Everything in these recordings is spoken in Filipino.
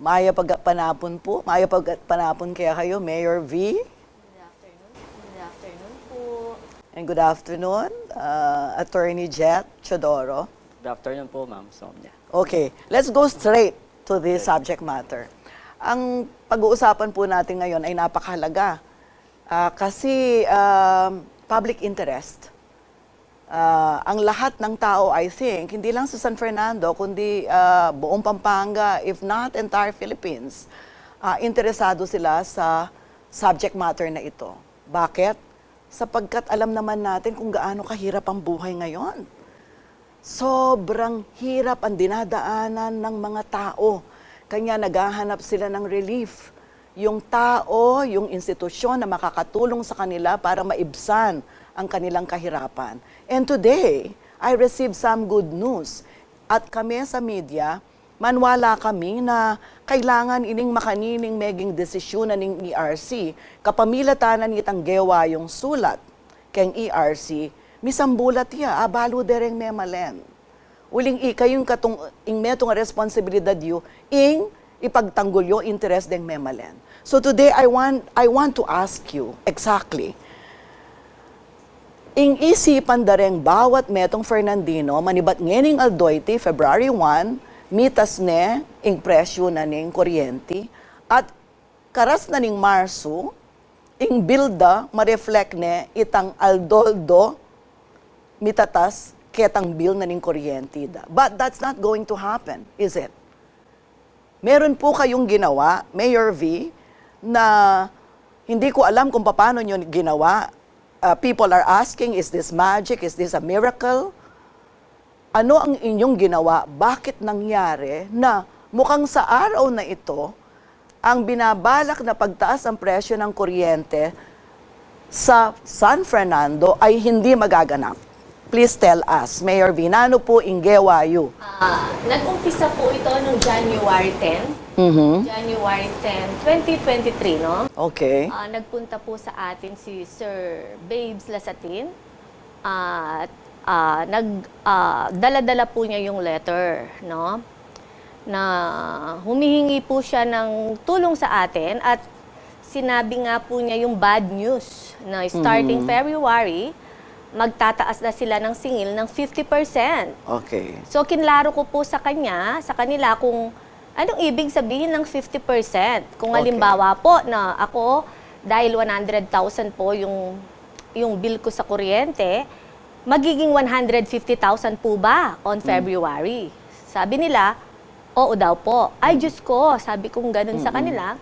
Panapon po. Panapon kaya kayo, Mayor V. Good afternoon. Good afternoon po. And good afternoon, Attorney Jet Chodoro. Good afternoon po, Ma'am Sonia. Okay, let's go straight to the subject matter. Ang pag-uusapan po natin ngayon ay napakahalaga kasi public interest. Ang lahat ng tao, I think, hindi lang sa San Fernando, kundi buong Pampanga, if not entire Philippines, interesado sila sa subject matter na ito. Bakit? Sapagkat alam naman natin kung gaano kahirap ang buhay ngayon. Sobrang hirap ang dinadaanan ng mga tao. Kanya naghahanap sila ng relief. Yung tao, yung institusyon na makakatulong sa kanila para maibsan ang kanilang kahirapan. And today, I received some good news. At kami sa media, manwala kami na kailangan ining makanining meging desisyonan ng ERC, kapamilatanan itang gewa yung sulat keng ERC, misambulat iya, abalo dereng memalen. Uling ikayong katong metong responsibilidad yu, ipagtanggol yung interest deng memalen. So today, I want to ask you exactly, isipan dareng bawat metong Fernandino, manibat ngening aldoyti, February 1, mitas ne, presyo na ning kuryente, at karas na ning Marso, bilda, ma-reflect ne, itang aldoldo, mitatas, ketang bill na ning kuryente da. But that's not going to happen, is it? Meron po kayong ginawa, Mayor V, na hindi ko alam kung paano nyo ginawa. People are asking, is this magic? Is this a miracle? Ano ang inyong ginawa? Bakit nangyari na mukhang sa araw na ito, ang binabalak na pagtaas ng presyo ng kuryente sa San Fernando ay hindi magaganap? Please tell us, Mayor Vinano po, Ingewayu. Nag-umpisa po ito noong January 10. January 10, 2023, no? Okay. Nagpunta po sa atin si Sir Babes Lasatin. At dala-dala po niya yung letter, no? Na humihingi po siya ng tulong sa atin at sinabi nga po niya yung bad news na starting February, magtataas na sila ng singil ng 50%. Okay. So, kinlaro ko po sa kanila kung anong ibig sabihin ng 50%. Kung halimbawa po na ako, dahil 100,000 po yung bill ko sa kuryente, magiging 150,000 po ba on February? Sabi nila, oo daw po. Ay, Diyos ko, sabi kong ganun sa kanila,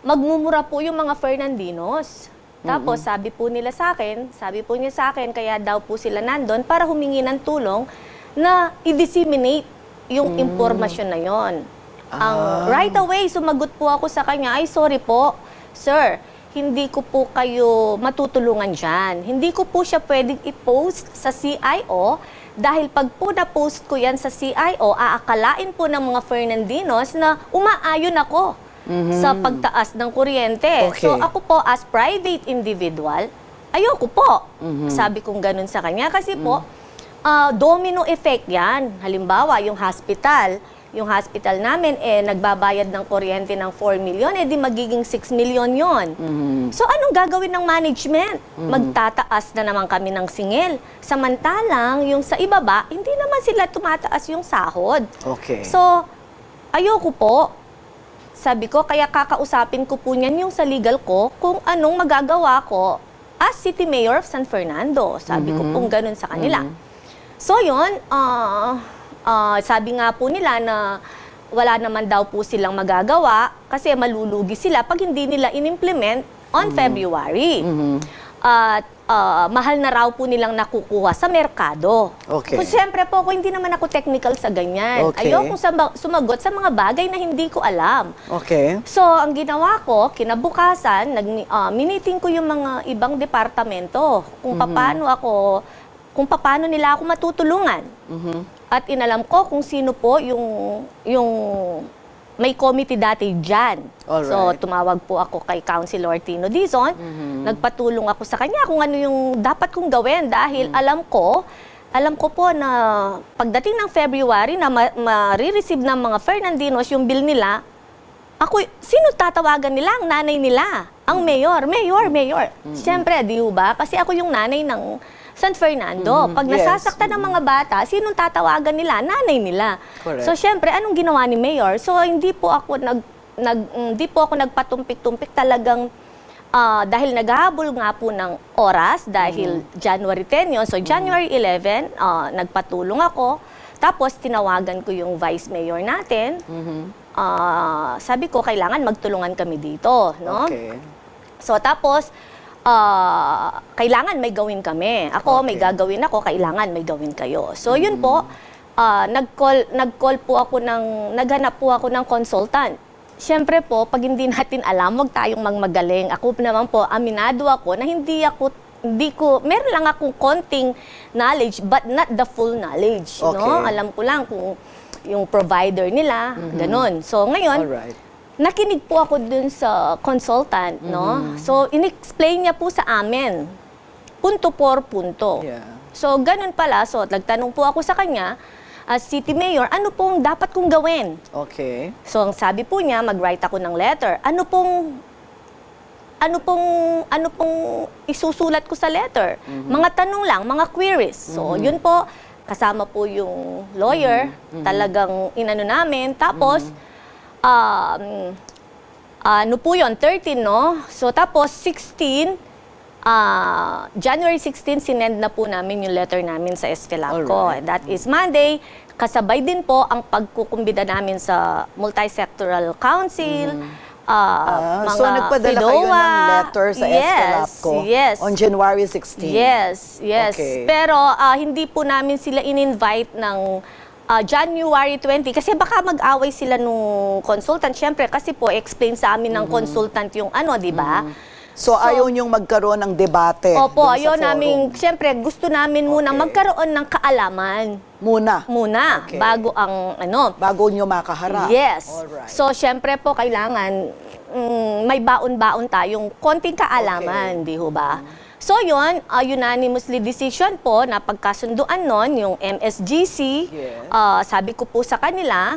magmumura po yung mga Fernandinos. Tapos sabi po niya sa akin, kaya daw po sila nandun para humingi ng tulong na i-disseminate yung impormasyon na yon. Right away, sumagot po ako sa kanya, ay sorry po, sir, hindi ko po kayo matutulungan dyan. Hindi ko po siya pwedeng i-post sa CIO dahil pag po na-post ko yan sa CIO, aakalain po ng mga Fernandinos na umaayon ako sa pagtaas ng kuryente. Okay. So ako po as private individual, ayoko po. Sabi kong ganun sa kanya kasi po, domino effect yan. Halimbawa, yung hospital namin, nagbabayad ng kuryente ng 4 million, di magiging 6 million yon. So anong gagawin ng management? Magtataas na naman kami ng singil. Samantalang, yung sa ibaba, hindi naman sila tumataas yung sahod. Okay. So, ayoko po. Sabi ko, kaya kakausapin ko po niyan yung sa legal ko kung anong magagawa ko as City Mayor of San Fernando. Sabi ko pong ganun sa kanila. So yun, sabi nga po nila na wala naman daw po silang magagawa kasi malulugi sila pag hindi nila in-implement on February. At mahal na raw po nilang nakukuha sa merkado. Okay. Kung siyempre po, hindi naman ako technical sa ganyan. Okay. Ayokong sumagot sa mga bagay na hindi ko alam. Okay. So, ang ginawa ko, kinabukasan, miniting ko yung mga ibang departamento kung paano nila ako matutulungan. At inalam ko kung sino po yung may committee dati dyan. Alright. So, tumawag po ako kay Councilor Tino Dizon. Nagpatulong ako sa kanya kung ano yung dapat kong gawin dahil alam ko alam ko po na pagdating ng February na ma-receive ng mga Fernandinos yung bill nila, sino tatawagan nila? Ang nanay nila. Ang mayor. Siyempre, di ba? Kasi ako yung nanay ng San Fernando. Pag Yes. nasasaktan ng mga bata, sinong tatawagan nila? Nanay nila. Correct. So, siyempre, anong ginawa ni mayor? So, hindi po ako nagpatumpik-tumpik talagang dahil naghahabol nga po ng oras dahil January 10 yun. So, January 11, nagpatulong ako. Tapos, tinawagan ko yung vice mayor natin. Sabi ko, kailangan magtulungan kami dito. No? Okay. So, tapos, kailangan may gawin kami. Ako, may gagawin ako, kailangan may gawin kayo. So, yun po, naghanap po ako ng consultant. Siyempre po, pag hindi natin alam, wag tayong magmagaling. Ako naman po, aminado ako na meron lang akong konting knowledge, but not the full knowledge. Okay. No? Alam ko lang kung yung provider nila, ganun. So, ngayon, Alright. nakinig po ako dun sa consultant, no? So, in-explain niya po sa amin, punto por punto. Yeah. So, ganun pala. So, nagtanong po ako sa kanya, as city mayor, ano pong dapat kong gawin? Okay. So, ang sabi po niya, mag-write ako ng letter. Ano pong isusulat ko sa letter? Mga tanong lang, mga queries. So, yun po, kasama po yung lawyer, talagang inano namin. Tapos, ano po yun, 13, no? So, tapos 16, January 16, sinend na po namin yung letter namin sa SFELAPCO. Alright. That is Monday. Kasabay din po ang pagkukumbida namin sa Multisectoral Council, mga So, nagpadala kayo ng letter sa SFELAPCO Yes. on January 16? Yes. Okay. Pero hindi po namin sila in-invite ng January 20 kasi baka mag-away sila nung consultant. Siyempre, kasi po, explain sa amin ng consultant yung ano, di ba? So, ayaw niyong magkaroon ng debate? Opo, dun sa ayaw forum? namin, siyempre, gusto namin muna Okay. magkaroon ng kaalaman muna Okay. bago ang ano. Bago niyo makaharap? Yes. Alright. So, syempre po, kailangan may baon-baon tayong konting kaalaman, di ho ba? So, yun, unanimously decision po na pagkasunduan nun, yung MSGC, Yes. sabi ko po sa kanila,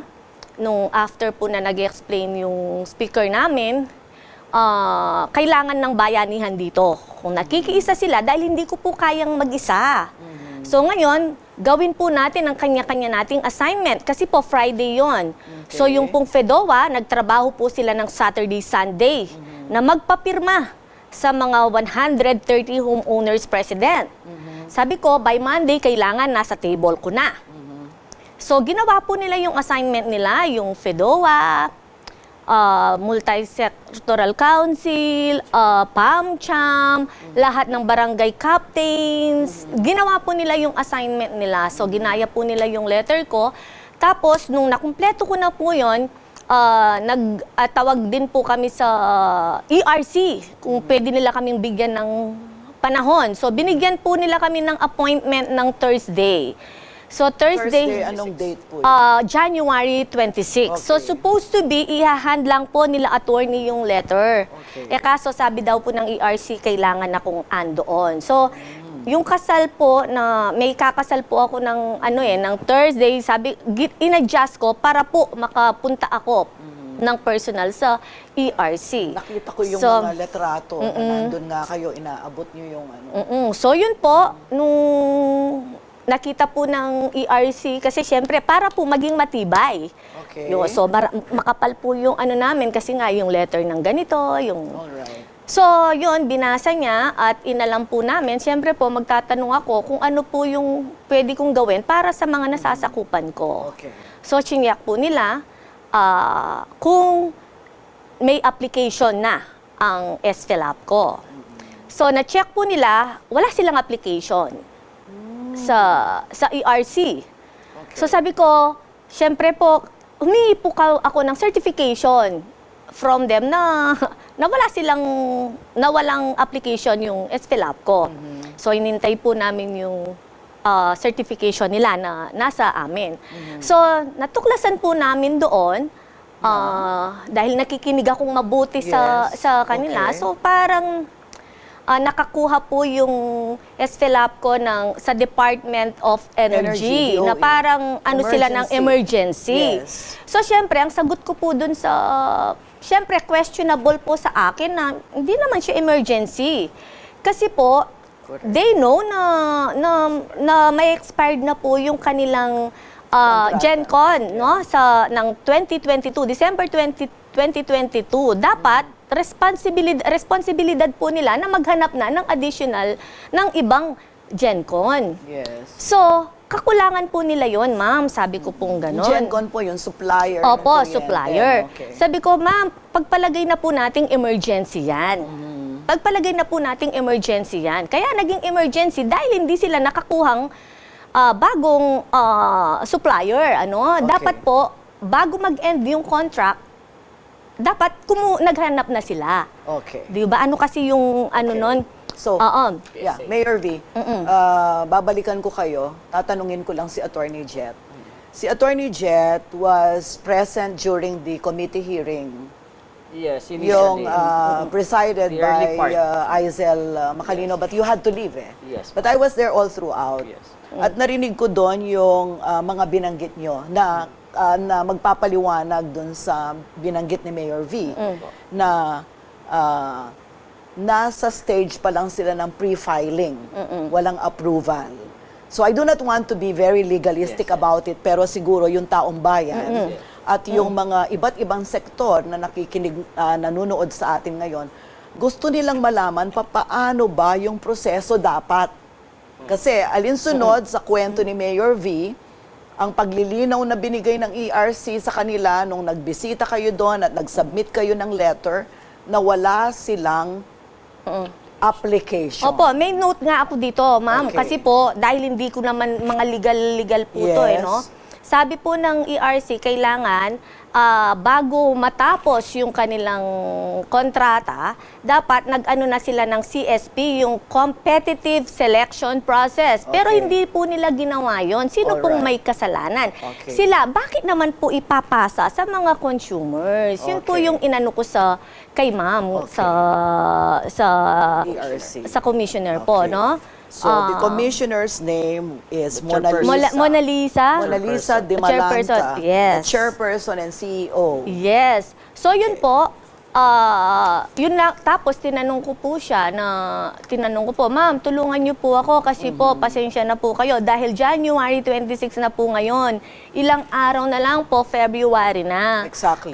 nung after po na nag-explain yung speaker namin, kailangan ng bayanihan dito. Kung nakikiisa sila, dahil hindi ko po kayang mag-isa. So ngayon, gawin po natin ang kanya-kanya nating assignment kasi po Friday yon. So yung pong FEDOA, nagtrabaho po sila ng Saturday, Sunday na magpapirma sa mga 130 homeowners president. Sabi ko, by Monday, kailangan nasa table ko na. So ginawa po nila yung assignment nila, yung FEDOA, Multisectoral Council, PAMCHAM, lahat ng barangay captains. Ginawa po nila yung assignment nila. So, ginaya po nila yung letter ko. Tapos, nung nakumpleto ko na po yun, nagtawag din po kami sa ERC kung pwede nila kaming bigyan ng panahon. So, binigyan po nila kami ng appointment ng Thursday. So, Thursday, anong date po? January 26. So, Okay. supposed to be, ihahand lang po nila attorney yung letter. Okay. Kaso sabi daw po ng ERC, kailangan akong andoon. So, yung kasal po, may kakasal po ako ng Thursday, sabi, in-adjust ko para po makapunta ako ng personal sa ERC. Nakita ko yung So, mga letrato na nandun nga kayo, inaabot niyo yung ano. So, yun po, nung nakita po ng ERC, kasi syempre, para po maging matibay. Okay. So, makapal po yung ano namin, kasi nga yung letter ng ganito, yung... Alright. So, yun, binasa niya at inalam po namin. Siyempre po, magtatanong ako kung ano po yung pwede kong gawin para sa mga nasasakupan ko. Okay. So, chiniyak po nila kung may application na ang SFELAPCO. So, na-check po nila, wala silang application sa ERC. So, sabi ko, syempre po, humingi po ako ng certification from them na walang application yung SFELAPCO. So, inintay po namin yung certification nila na nasa amin. So, natuklasan po namin doon dahil nakikinig akong mabuti sa Yes. kanila. Okay. So, parang nakakuha po yung SFELAP ko sa Department of Energy, Energy, na DOE. parang ano sila ng emergency. Yes. So, syempre, ang sagot ko po dun syempre, questionable po sa akin na hindi naman siya emergency. Kasi po, Correct. they know na may expired na po yung kanilang GenCon, no? Ng 2022, December 2022. Dapat, responsibilidad po nila na maghanap na ng additional ng ibang GenCon. Yes. So, kakulangan po nila yon, ma'am. Sabi ko pong gano'n. GenCon po yung supplier. ng Opo, kuryente. supplier. Okay. Sabi ko, ma'am, pagpalagay na po nating emergency yan. Pagpalagay na po nating emergency yan. Kaya naging emergency dahil hindi sila nakakuhang bagong supplier. Okay. Dapat po, bago mag-end yung contract, dapat naghanap na sila. Okay. Di ba? Ano kasi yung nun? So, Oo. yeah, Mayor V, babalikan ko kayo, tatanungin ko lang si Attorney Jet. Si Attorney Jet was present during the committee hearing, Yes, yung initially. presided The early by part. Aizel Macalino, but you had to leave eh. Yes. But I was there all throughout. Yes. At narinig ko doon yung mga binanggit nyo na magpapaliwanag doon sa binanggit ni Mayor V na nasa stage pa lang sila ng pre-filing. Walang approval. So I do not want to be very legalistic Yes, yes. about it, pero siguro yung taong bayan at yung mga iba't ibang sektor na nakikinig, nanonood sa atin ngayon, gusto nilang malaman paano ba yung proseso dapat. Kasi alinsunod sa kwento ni Mayor V, ang paglilinaw na binigay ng ERC sa kanila nung nagbisita kayo doon at nag-submit kayo ng letter na wala silang application. Opo, may note nga ako dito, ma'am. Okay. Kasi po, dahil hindi ko naman mga legal po to Yes. no? Sabi po ng ERC, kailangan bago matapos yung kanilang kontrata, dapat nag-ano na sila ng CSP, yung Competitive Selection Process. Pero Okay. hindi po nila ginawa yon. Sino pong may Alright. kasalanan? Okay. Sila, bakit naman po ipapasa sa mga consumers? Yun po Okay. yung inano ko kay ma'am, Okay. sa ERC. sa commissioner po, Okay. no? So the commissioner's name is The Mona chairperson. Lisa. Mona Lisa? Mona Lisa de Chairperson, Malanta, yes. the chairperson and CEO. Yes. So yun po, yun lang, tapos tinanong ko po, ma'am, tulungan niyo po ako kasi po, pasensya na po kayo dahil January 26 na po ngayon. Ilang araw na lang po, February na. Exactly.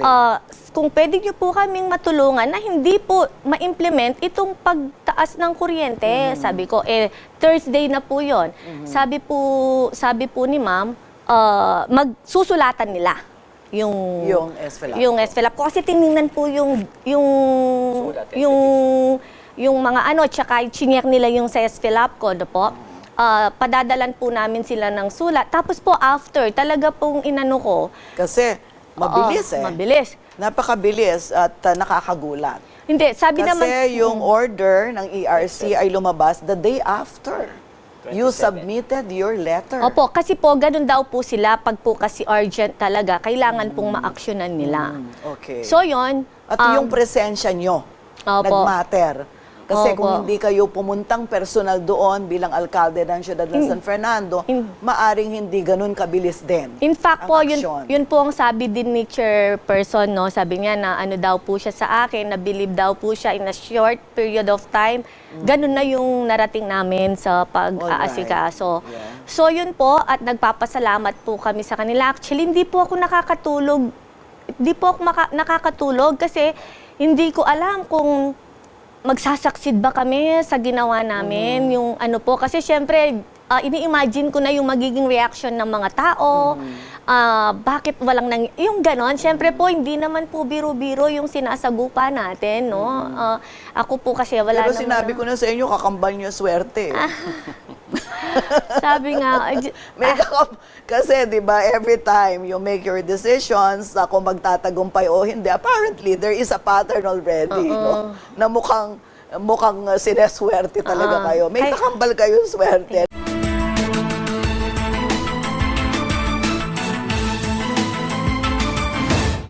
Kung pwede niyo po kaming matulungan na hindi po ma-implement itong pagtaas ng kuryente. Sabi ko, Thursday na po yon. Sabi po ni ma'am, magsusulatan nila yung SFELAP. yung SFELAP ko kasi tiningnan po yung Sulat, yung mga tsaka chinek nila yung sa SFELAP ko, po. Padadalan po namin sila ng sulat. Tapos po after, talaga pong inano ko. Kasi mabilis Mabilis. Napakabilis at nakakagulat. Hindi, sabi Kasi naman yung order ng ERC ay lumabas the day after. You 27. submitted your letter. Opo, kasi po ganun daw po sila pag po kasi urgent talaga, kailangan pong ma-actionan nila. Okay. So yon. At yung presensya nyo, Opo. nag-matter. Kasi kung Opo. hindi kayo pumuntang personal doon bilang alkalde ng siyudad ng San Fernando, maaring hindi ganun kabilis din. In fact ang po, aksyon. yun po ang sabi din ni chairperson, no? Sabi niya na ano daw po siya sa akin, na believe daw po siya in a short period of time. Ganun na yung narating namin sa pag-aasikaso. Alright. Yeah. So yun po, at nagpapasalamat po kami sa kanila. Actually, hindi po ako nakakatulog. Hindi po ako nakakatulog kasi hindi ko alam kung magsasaksid ba kami sa ginawa namin, yung ano po. Kasi syempre, ini-imagine ko na yung magiging reaction ng mga tao. Bakit walang yung ganon. Syempre po, hindi naman po biro-biro yung sinasagupa natin, no? Ako po kasi wala Pero naman. sinabi ko na sa inyo, kakambal nyo swerte. Sabi nga, Kasi, di ba, every time you make your decisions, kung magtatagumpay o hindi, apparently, there is a pattern already, no? Na mukhang sineswerte talaga kayo. May kakambal kayong swerte.